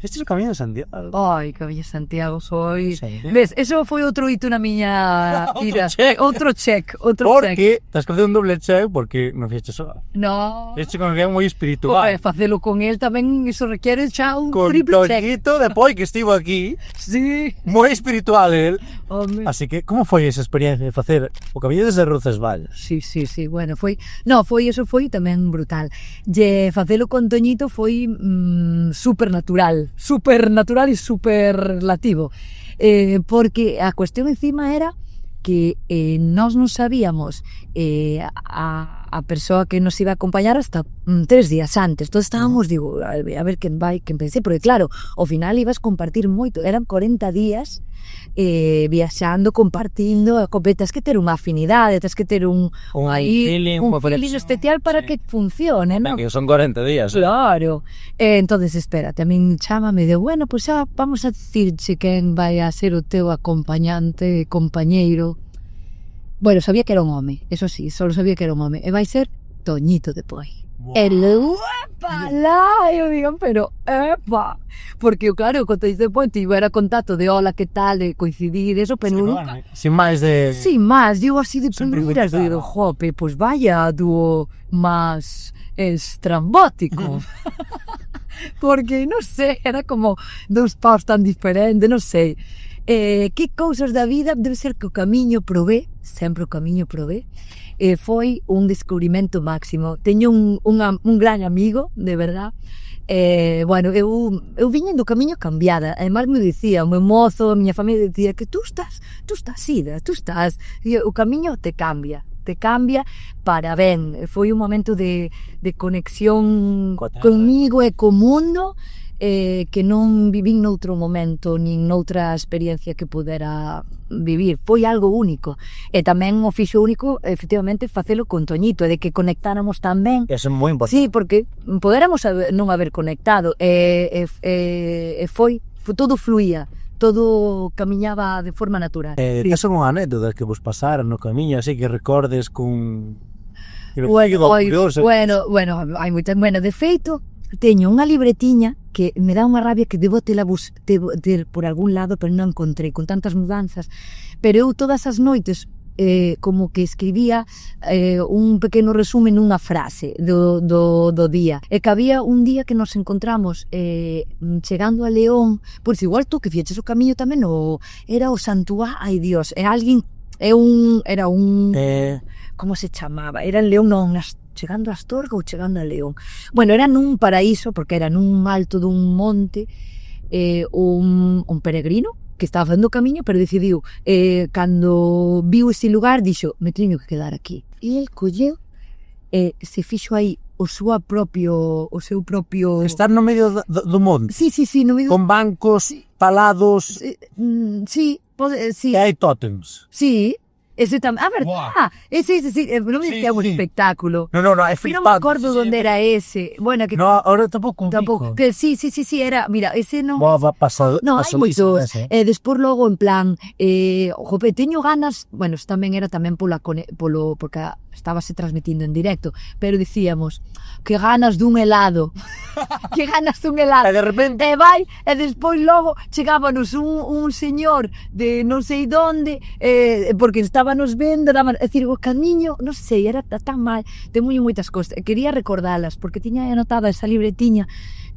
Este é o Camiño de Santiago. Ai, Camiño de Santiago foi... Sí. Ves, eso foi outro hito na miña vida. Outro check. Porque estás que facer un doble check porque non fixeste só. No. Este con alguén moi espiritual. Facelo con el tamén, iso requiere xa un Con triple check. Toñito de Poi que estivo aquí, Sí. moi espiritual el. Home. Así que, como foi esa experiencia de facer o Camiño desde Roncesvalles? Sí, bueno, foi tamén brutal. Lle facelo con Toñito foi supernatural e superlativo. Porque a cuestión encima era que nós non sabíamos a persoa que nos iba a acompañar hasta 3 días antes. Todos estábamos, digo, a ver quen vai, quen pensei, porque claro, ao final ibas compartir moito, eran 40 días viaxando, compartindo, tens que ter unha afinidade, tens que ter un feeling especial para que funcione, non? Que son 40 días. Claro. Entonces, espérate, a min chámame de, bueno, pues xa vamos a dicirche quen vai a ser o teu acompañante, compañeiro. Bueno, sabía que era un home, eso sí, solo sabía que era un home. E vai ser Toñito de Poi. Wow. El uepa, la, eu digo, pero epa, porque claro, con Toñito de Poi tivera contacto de hola, que tal, de coincidir, eso, pero nunca... Sin máis de... Sin máis, digo así de primeras, digo, jope, pues vaya dúo máis estrambótico. Porque, non sei, era como dous paus tan diferentes, non sei. Que cousas da vida, debe ser que o camiño probé, sempre o camiño probé, foi un descubrimento máximo. Teño un gran amigo, de verdad. Bueno, eu viñen do camiño cambiada, además me dicía, o meu mozo, a miña familia dicía que tú estás ida, e o camiño te cambia para ben. Foi un momento de conexión comigo e co mundo, que non vivín noutro momento nin noutra experiencia que pudera vivir. Foi algo único, e tamén o fixo único efectivamente facelo con Toñito, e de que conectáramos tan ben. Eso é moi importante. Sí, porque poderamos non haber conectado, foi todo fluía, todo camiñaba de forma natural. Tes unha anécdota que vos pasara no camiño, así que recordes con... Bueno, hai moitas. Bueno, de feito, teño unha libretiña que me dá unha rabia que debo ter por algún lado, pero non encontrei, con tantas mudanzas. Pero eu todas as noites como que escribía un pequeno resumen nunha frase do día. E que había un día que nos encontramos chegando a León, pois igual tú que fixeches o camiño tamén, era o Santuá, ai Dios, era un como se chamaba? Era en León, non, chegando a Astorga ou chegando a León. Bueno, era nun paraíso, porque era nun alto dun monte, un peregrino que estaba facendo o camiño, pero decidiu, cando viu ese lugar, dixo, me teño que quedar aquí. E el colleu, se fixo aí o seu propio... Estar no medio do monte. Sí, no medio... Con bancos, palados... Sí. E hai tótems. Sí. Ese tamén, verdad, ese, non me decía un espectáculo. No, é flipante. Non me acordo onde era ese. Bueno, que no, ahora tampouco. Que sí, era, mira, ese non... Va pasado. No, hai moitos. Despois logo, en plan, jope, teño ganas, bueno, tamén era tamén porque estábase transmitindo en directo, pero dicíamos, que ganas dun helado. Que ganas dun helado. E de repente... E despois logo chegábanos un señor de non sei donde, porque estábanos vendo, é dicir, o camiño, non sei, era tan mal, teño moitas cosas, quería recordalas, porque tiña anotada esa libretiña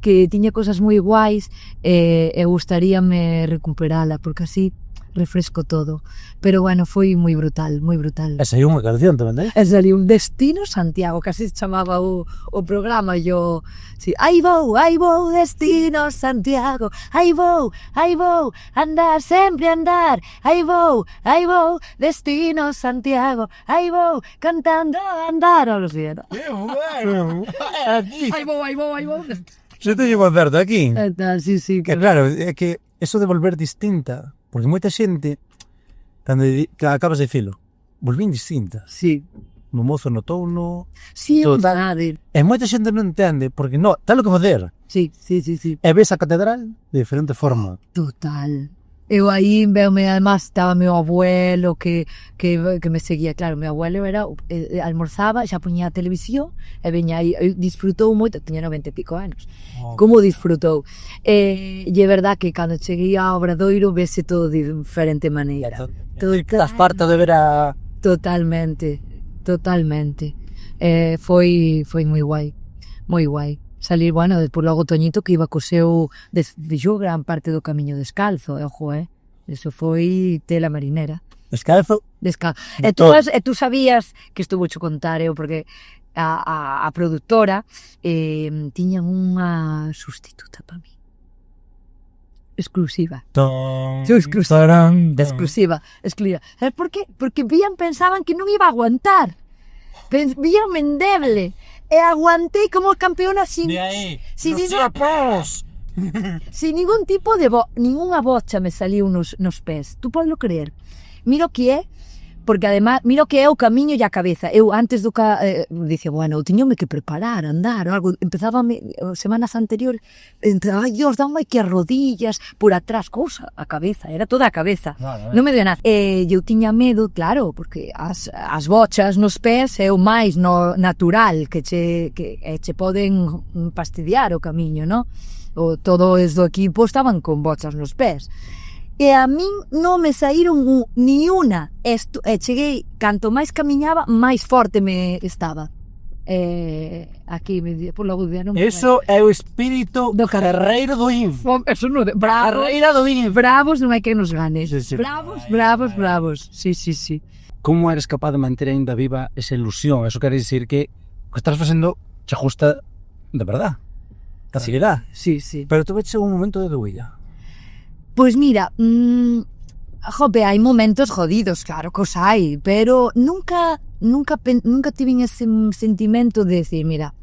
que tiña cosas moi guais, e gustaríame recuperala, porque así refresco todo. Pero bueno, foi moi brutal, moi brutal. E saiu unha canción tamén, E saiu un Destino Santiago, que así se chamaba o programa. Yo, sí, aí vou, Destino Santiago, aí vou, andar, sempre andar, aí vou, Destino Santiago, aí vou, cantando andar, o sea, ¿no? ¡Qué bueno! Aquí. Aí vou. Se te llevo a certo aquí. Sí. Que claro, é que eso de volver distinta, porque moita xente, cando acabas de dicilo, volvín distinta. Sí. O mozo notouno. Sí, verdade. E moita xente non entende, porque tal o que facer. Sí. E ves a catedral de diferente forma. Total. Eu aí veume, además, estaba meu abuelo que me seguía, claro, meu abuelo era, almorzaba, xa poñía a televisión, e veña aí, disfrutou moito, tiña 90 e pico anos, como disfrutou. E é verdad que cando cheguei ao Obradoiro vese todo de diferente maneira. Estás parte de ver a... Totalmente. Foi moi guai, moi guai. Salir, bueno, despois logo Toñito que iba co seu, fixo gran parte do camiño descalzo, ojo, eso foi tela marinera. Descalzo? Descalzo. E tú sabías, que estuvo cho contar eu, porque a produtora tiñan unha sustituta para mí. Exclusiva. Exclusiva. Por qué? Porque pensaban que non iba a aguantar. Vían endeble. E aguantei como campeona sin ningún tipo de ninguna bocha me saliu nos pés. Tú podelo creer. Miro que é, porque además, miro que é o camiño e a cabeza. Eu antes do dicía, bueno, eu tiñome que preparar, andar, ou algo. Empezaba semanas anteriores, ai Dios, dame que as rodillas, por atrás, cousa, a cabeza, era toda a cabeza. Non me dio nada. E eu tiña medo, claro, porque as bochas nos pés é o máis natural que che poden fastidiar o camiño, non? Todos do equipo estaban con bochas nos pés. E a min non me saíron ni unha. Cheguei, canto máis camiñaba, máis forte me estaba. Aquí, por logo día non me... Eso é o espírito do carreiro do Inf. Eso non é... Carreira do Inf. Bravos non hai que nos gane. Bravos. Sí. Como eres capaz de manter ainda viva esa ilusión? Eso quere dicir que o que estás facendo che gusta de verdad. Da seriedade. Sí. Pero tu veches un momento de dúbida. Pois mira, hai momentos jodidos, claro que os hai, pero nunca tiven ese sentimento de decir, mira,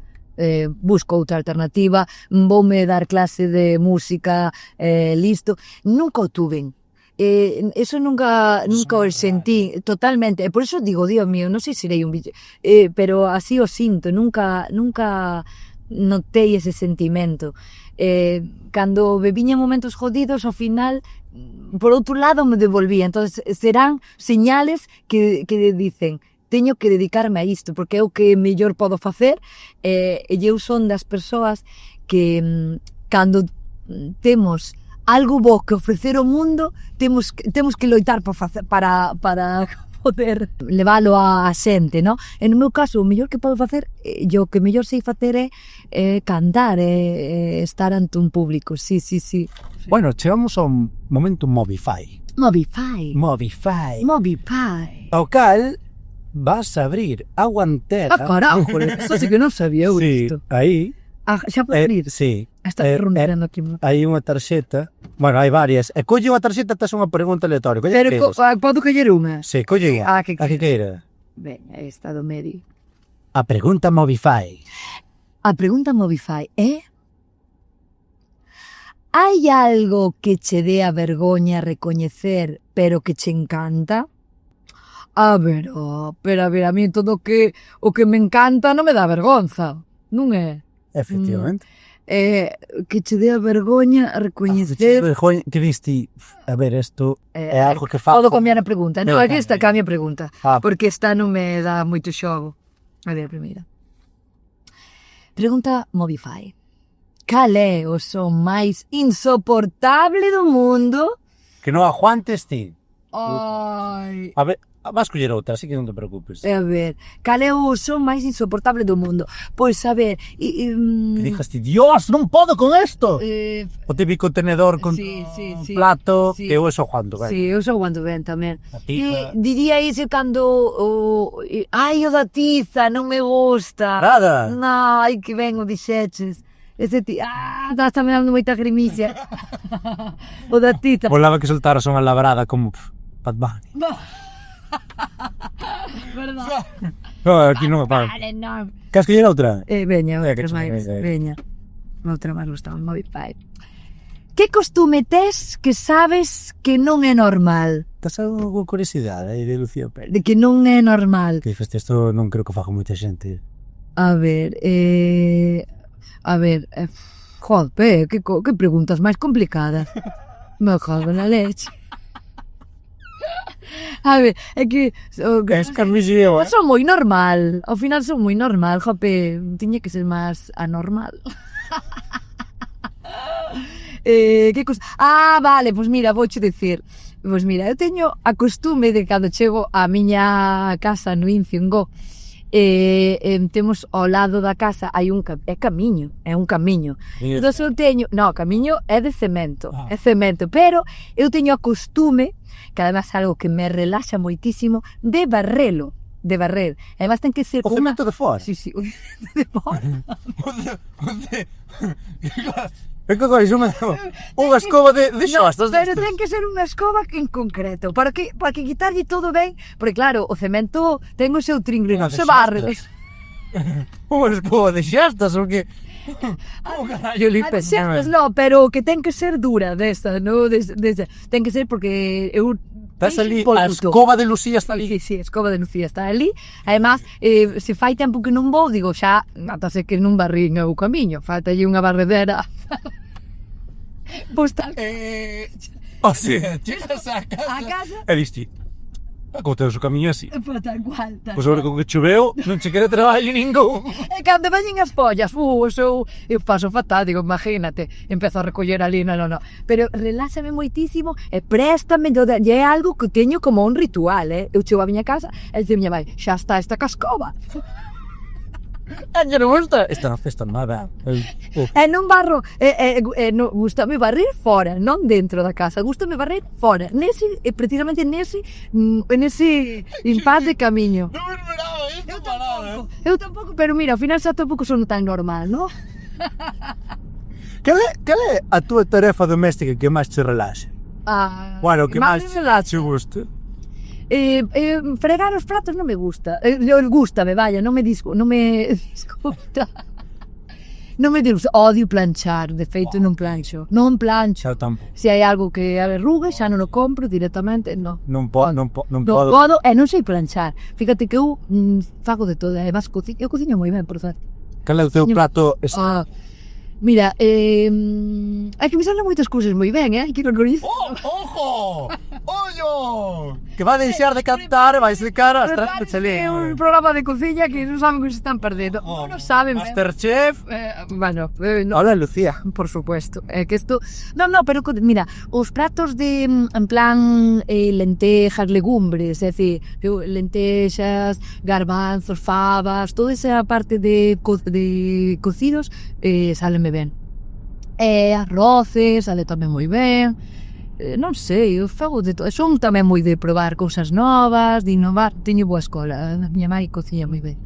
busco outra alternativa, voume dar clase de música, listo, nunca o tuven. Eso nunca o sentí totalmente, e por eso digo, Dios mío, non sei se serei un bicho, pero así o sinto, nunca notei ese sentimento. Cando viñan momentos jodidos, ao final, por outro lado, me devolvía. Entonces serán señales que dicen, teño que dedicarme a isto, porque é o que mellor podo facer, e eu son das persoas que cando temos algo bo que ofrecer ao mundo, temos que loitar para poder leválo a xente, non? E no meu caso, o mellor que podo facer, o que mellor sei facer é cantar, estar ante un público, sí. Bueno, chegamos ao momento Movify. Ao cal vas a abrir a guantera. Carajo, eso sí que non sabía eu isto. Sí, aí. Xa pode abrir? Sí. Está rondeando aquí. Hai unha tarxeta, bueno, hai varias. E colle unha tarxeta, tes unha pregunta aleatoria. Pero podo coller unha? Sí, colle unha. A que queira. Ben, esta do medio. A pregunta Movify. A pregunta Movify é: hai algo que che dea vergoña recoñecer, pero que che encanta? A ver, a mí todo o que me encanta non me dá vergonza, non é? Efectivamente. Que che dea vergoña recoñecer... Que diste, a ver, isto é algo que fago... Podo cambiar a pregunta, non, aquí está, cambia a pregunta, porque esta non me dá moito xogo. A ver, a primeira. Pregunta Movify. Cal é o son máis insoportable do mundo? Que non aguantes ti. Ai... A ver, vas coller outra, así que non te preocupes. A ver, cal é o son máis insoportable do mundo? Pois, a ver... Que dijas ti, Dios, non podo con esto! O típico tenedor con plato, que eu eso aguanto ben. Sí, eu eso aguanto ben tamén. Diría iso cando... Ai, o da tiza, non me gusta. Nada. No, ai, que ben o dixeches. Ese está me dando moita grimicia. O da tiza. Volaba que soltaras unha labrada como Bad Bunny. Verdad. No, aquí non me pagan. Vale, no. Queres coller outra? Veña, outra máis. Veña. Outra máis gustaba, Movify. Que costume tes que sabes que non é normal? Estás algo curiosidade de Lucía Pérez? De que non é normal. Que difeste, isto non creo que faga moita xente. A ver, joder, que preguntas máis complicadas. Me cago na leche. A ver, é que... Es carmixío, Son moi normal, ao final son moi normal, jope, tiña que ser máis anormal. Que cosa? Vale, pois mira, vouche dicir. Pois mira, eu teño a costume de cando chego á miña casa no Incio, temos ao lado da casa hai un camiño, é un camiño. Entón eu teño, camiño é de cemento, é cemento, pero eu teño a costume, que además é algo que me relaxa moitísimo, de barrelo, de barrer. Además ten que ser O cemento de fora? Sí, o cemento de fora. É que agora unha escoba de xostas. Pero ten que ser unha escoba en concreto, para que quitarlle todo ben, porque claro, o cemento ten o seu tringre, non se barre. Unha escoba de xostas, o que... Como carallo limpe? Xestas non, pero que ten que ser dura desta, no? Ten que ser porque eu... Estás ali, a escoba de Lucía está ali. Sí, a escoba de Lucía está ali. Además, se fai tempo que non vou, digo, xa, nátase que non barrín o camiño, faltalle unha barredera. Pois tal. Sí, chegas a casa e diste, como tedes o camiño así. Tal cual, tal. Pois agora con que choveu, non che quere traballo ningún. E cando veñen as pollas, eu paso fatal, digo, imagínate, empezo a recoller ali, non. Pero reláxame moitísimo e préstame, e é algo que teño como un ritual, Eu chego a miña casa e dice miña vai, xa está esta cascoba. A non gusta? Esta non festa nada. E non barro, non gustame barrer fora, non dentro da casa, gustame barrer fora, precisamente nese impás de camiño. Non me esperaba isto, Eu tampouco, pero mira, ao final xa tampouco son tan normal, non? Cal é a túa tarefa doméstica que máis te relaxe? Bueno, que máis te guste? Fregar os pratos non me gusta. Gústame, vaya, non me disgusta. Non me disgusta. Odio planchar, de feito non plancho. Non plancho. Xa tampouco. Se hai algo que arrugue, xa non o compro directamente, non. Non podo. E non sei planchar. Fíjate que eu fago de todo, además eu cociño moi ben, por certo. Cal é o teu prato? Mira, hai que me salen moitas cousas moi ben, hai que recoñecer. Ojo! Ollo! Que va a deixar de cantar e vais de cara a estar de chelín. É un programa de cociña que non saben que se están perdendo. Non saben. Masterchef. Bueno, Hola, Lucía. por supuesto. É que isto... Non, pero mira, os pratos de, en plan, lentejas, legumbres, é dicir, lentexas, garbanzos, fabas, toda esa parte de cocidos, sálenme ben. Arroces, sale tamén moi ben. Non sei, eu fago de todo. Son tamén moi de probar cousas novas, de innovar. Teño boa escola, a miña mãe cociña moi ben.